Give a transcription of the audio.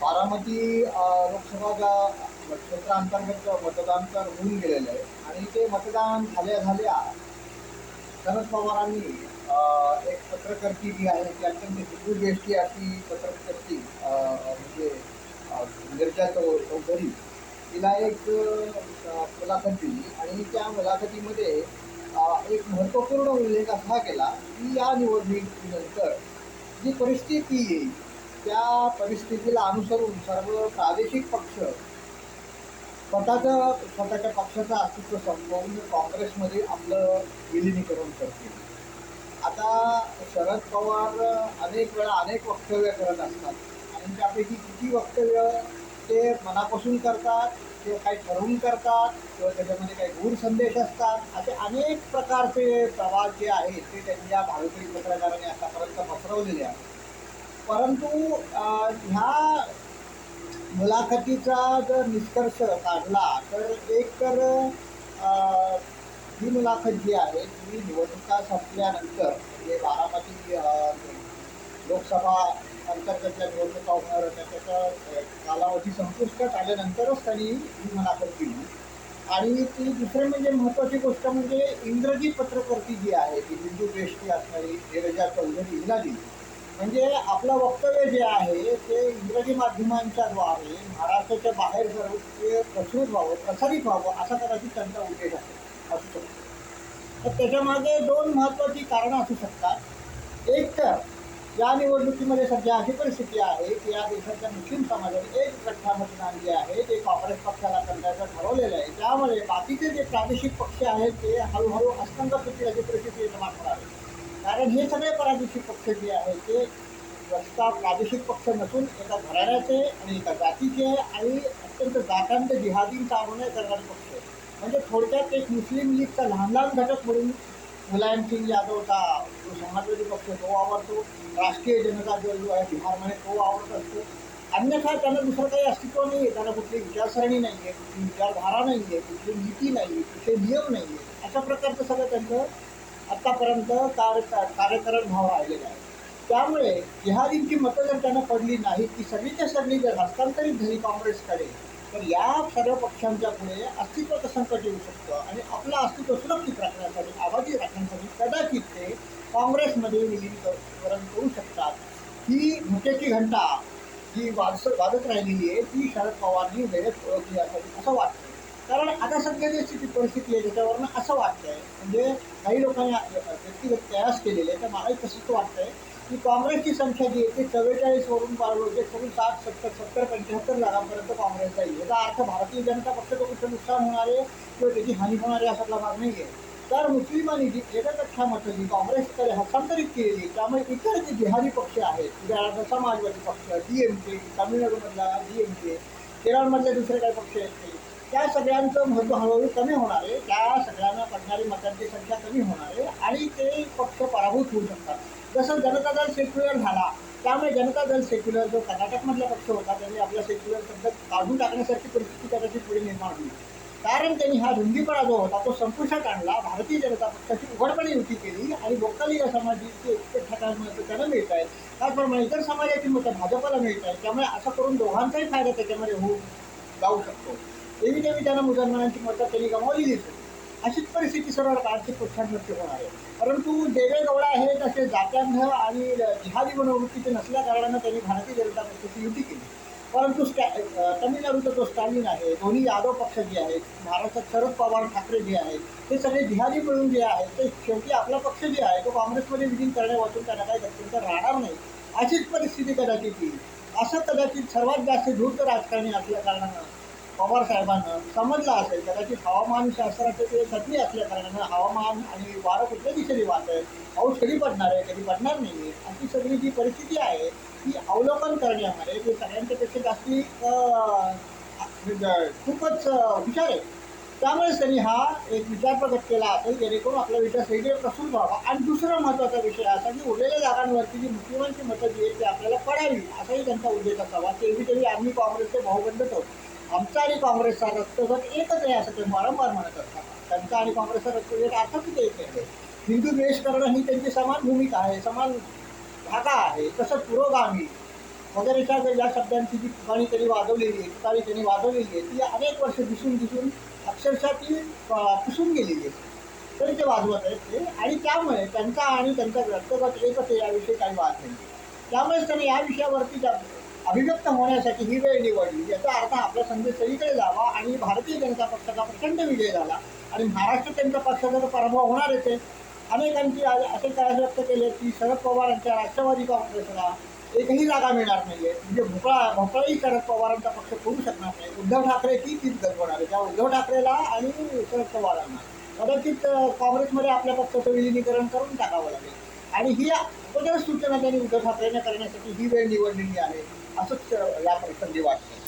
बारामती लोकसभा क्षेत्रांतर्गत मतदान तर होऊन गेलेलं आहे आणि ते मतदान झाल्या शरद पवारांनी एक पत्रकर्ती जी आहे ती अत्यंत हिंदू अशी पत्रकर्ती म्हणजे गिरिजा चौधरी तिला एक मुलाखत दिली आणि त्या मुलाखतीमध्ये एक महत्त्वपूर्ण उल्लेख असा केला की या निवडणुकीनंतर जी परिस्थिती येईल त्या परिस्थितीला अनुसरून सर्व प्रादेशिक पक्ष स्वतःच्या पक्षाचं अस्तित्व संपवून काँग्रेसमध्ये आपलं विलिनीकरण करतील. आता शरद पवार अनेक वेळा अनेक वक्तव्य करत असतात आणि त्यापैकी किती वक्तव्य ते मनापासून करतात किंवा काही ठरवून करतात किंवा त्याच्यामध्ये काही गूढ संदेश असतात असे अनेक प्रकारचे प्रवाद जे आहेत ते त्यांच्या भारतीय पत्रकारांनी आतापर्यंत पसरवलेले आहेत. परंतु ह्या मुलाखतीचा जर निष्कर्ष काढला तर एक तर ही मुलाखत जी आहे ती निवडणुका संपल्यानंतर म्हणजे बारामती लोकसभा अंतर्गतल्या निवडणुका होणार होत्या त्याचा कालावधी संपुष्टात आल्यानंतरच त्यांनी ही मुलाखत दिली. आणि ती दुसरी म्हणजे महत्त्वाची गोष्ट म्हणजे इंग्रजी पत्रकर्ती जी आहे ती हिंदू दृष्टी असणारी गिरिजा चौधरी हिला दिली. म्हणजे आपलं वक्तव्य जे आहे ते इंग्रजी माध्यमांच्याद्वारे महाराष्ट्राच्या बाहेर सर्व ते प्रसृत व्हावं प्रसारित व्हावं असा कदाचित त्यांचा उद्देश असू शकतो. तर त्याच्यामागे दोन महत्त्वाची कारणं असू शकतात. एक तर या निवडणुकीमध्ये सध्या अशी परिस्थिती आहे की या देशाच्या मुस्लिम समाजाने एक गठ्ठा मतदान जे आहे ते काँग्रेस पक्षाला करण्याचं ठरवलेलं आहे. त्यामुळे बाकीचे जे प्रादेशिक पक्ष आहेत ते हळूहळू अस्तंग होतील अशी परिस्थिती निर्माण होणार आहे. कारण हे सगळे प्रादेशिक पक्ष जे आहेत ते रस्ता प्रादेशिक पक्ष नसून एका घराण्याचे आणि एका जातीचे आणि अत्यंत जातांत जिहादींचा अनुनय करणारे पक्ष. म्हणजे थोडक्यात एक मुस्लिम लीगचा लहान लहान घटक म्हणून मुलायमसिंग यादवचा जो समाजवादी पक्ष तो आवडतो, राष्ट्रीय जनता दल जो आहे बिहारमध्ये तो आवडत असतो. अन्यथा त्यांना दुसरं काही अस्तित्व नाही आहे. त्यांना कुठली विचारसरणी नाही आहे, कुठली विचारधारा नाही आहे, कुठली नीती नाही आहे, कुठले नियम नाही आहे. अशा प्रकारचं सगळं त्यांचं आत्तापर्यंत कार्यकरण भाव राहिलेला आहे. त्यामुळे जिहादींची मतं जर त्यांना पडली नाही की सगळीच्या सगळी जर हस्तांतरित झाली काँग्रेसकडे तर या सर्व पक्षांच्या पुढे अस्तित्वाचं संकट येऊ शकतं आणि आपलं अस्तित्व सुरक्षित राखण्यासाठी आबादी राखण्यासाठी कदाचित ते काँग्रेसमध्ये विलीनीकरण करू शकतात. ही धोक्याची घंटा जी वाजत राहिलेली आहे ती शरद पवारांनी वेळेत ओळखली असावी असं वाटतं. कारण आता सध्या जी परिस्थिती आहे त्याच्यावरनं असं वाटतं आहे म्हणजे काही लोकांनी व्यक्तिगत प्रयास केलेले तर मलाही तसंच वाटतं आहे की काँग्रेसची संख्या जी आहे ती 44वरून पाळवते करून 60, 70, 75 जागांपर्यंत काँग्रेस जाईल. याचा अर्थ भारतीय जनता पक्षाचं कुठं नुकसान होणार आहे किंवा त्याची हानी होणार आहे असातला भाग नाही आहे. तर मुस्लिमांनी जी एककठ्ठा मतं जी काँग्रेसकडे हस्तांतरित केलेली त्यामुळे इतर जे जिहादी पक्ष आहेत उदाहरणार्थ समाजवादी पक्ष DMK, तामिळनाडूमधला DMK, केरळमधले दुसरे काही पक्ष आहेत त्या सगळ्यांचं महत्त्व हळूहळू कमी होणार आहे. त्या सगळ्यांना पडणारी मतांची संख्या कमी होणार आहे आणि ते पक्ष पराभूत होऊ शकतात. जसं जनता दल सेक्युलर झाला त्यामुळे जनता दल सेक्युलर जो कर्नाटकमधला पक्ष होता त्यांनी आपला सेक्युलर शब्द काढून टाकण्यासारखी परिस्थिती कदाचित पुढे निर्माण होईल. कारण त्यांनी हा धुंदीपणा जो होता तो संपुष्टात आणला. भारतीय जनता पक्षाची उघडपणे युती केली आणि लोकली या समाजाची एकट्ठा मतं त्यांना मिळत आहेत. त्याचप्रमाणे इतर समाजाची मतं भाजपला मिळत आहेत. त्यामुळे असं करून दोघांचाही फायदा त्याच्यामध्ये होऊ जाऊ शकतो. देवी त्यांना मुसलमानांची मतं त्यांनी गमावलेलीच होती. अशीच परिस्थिती सर्व आर्थिक पक्षांवरती होणार आहे. परंतु देवेगौडा हे तसे जात्यांध आणि जिहादी मनोवृत्तीचे नसल्या कारणानं त्यांनी भारतीय जनता पक्षाची युती केली. परंतु तमिळनाडूचा जो स्टॅलिन आहे दोन्ही यादव पक्ष जे आहेत महाराष्ट्रात शरद पवार ठाकरे जे आहेत ते सगळे जिहादी मिळून जे आहेत ते शेवटी आपला पक्ष जे आहे तो काँग्रेसमध्ये विलीन करण्या वाचून त्यांना काही गत्यंतर राहणार नाही. अशीच परिस्थिती कदाचित येईल. असं कदाचित सर्वात जास्त धूर्त राजकारणी असल्या कारणानं पवार साहेबांना समजलं असेल. कदाचित हवामानशास्त्राचे ते तज्ज्ञ असल्या कारणानं हवामान आणि वारं कुठल्या दिशेने वाहत आहे, पाऊस कधी पडणार आहे कधी पडणार नाही आहे अशी सगळी जी परिस्थिती आहे ती अवलोकन करण्यामध्ये ते सगळ्यांच्यापेक्षा जास्ती खूपच हुशार आहे. त्यामुळेच त्यांनी हा एक विचार प्रकट केला असेल जेणेकरून आपला विचार सगळे प्रसूत व्हावा. आणि दुसरा महत्त्वाचा विषय असा की उरलेल्या जागांवरती जी मुस्लिमांची मतं जी आहेत ती आपल्याला पडावी असाही त्यांचा उद्देश असावा. तेही आम्ही काँग्रेसचे भाऊबंधच आहोत. आमचा आणि काँग्रेसचा रक्तगट एकच आहे असं ते वारंवार म्हणत असतात. त्यांचा आणि काँग्रेसचा रक्तगट अर्थातच एक आहे. हिंदू द्वेष करणं ही त्यांची समान भूमिका आहे, समान धागा आहे. तसं पुरोगामी वगैरेच्या या शब्दांची जी ठिकाणी त्यांनी वाजवलेली आहे, ठिकाणी त्यांनी वाजवलेली आहे, ती अनेक वर्ष दिसून अक्षरशः ती पुसून गेलेली आहे. तरी ते वाजवत आहेत ते, आणि त्यामुळे त्यांचा आणि त्यांचा व्यक्तिगत एकच आहे, याविषयी काही वाद नाही. त्यामुळेच त्यांनी या विषयावरती अभिव्यक्त होण्यासाठी ही वेळ निवडली. याचा अर्थ आपला संदेश सगळीकडे जावा आणि भारतीय जनता पक्षाचा प्रचंड विजय झाला आणि महाराष्ट्र त्यांच्या पक्षाचा तर पराभव होणारच आहे. अनेकांची असे काय व्यक्त केले की शरद पवार यांच्या राष्ट्रवादी काँग्रेसला एकही जागा मिळणार नाहीये, म्हणजे भोकळाही शरद पवारांचा पक्ष करू शकणार नाही. उद्धव ठाकरे तीच गत होणार आहे, त्या उद्धव ठाकरेला आणि शरद पवारांना कदाचित काँग्रेसमध्ये आपल्या पक्षाचं विलिनीकरण करून टाकावं लागेल. आणि ही अगोदर सूचना त्यांनी उद्धव ठाकरेंना करण्यासाठी ही वेळ निवडलेली आहे, असंच या प्रसंगी वाटतं.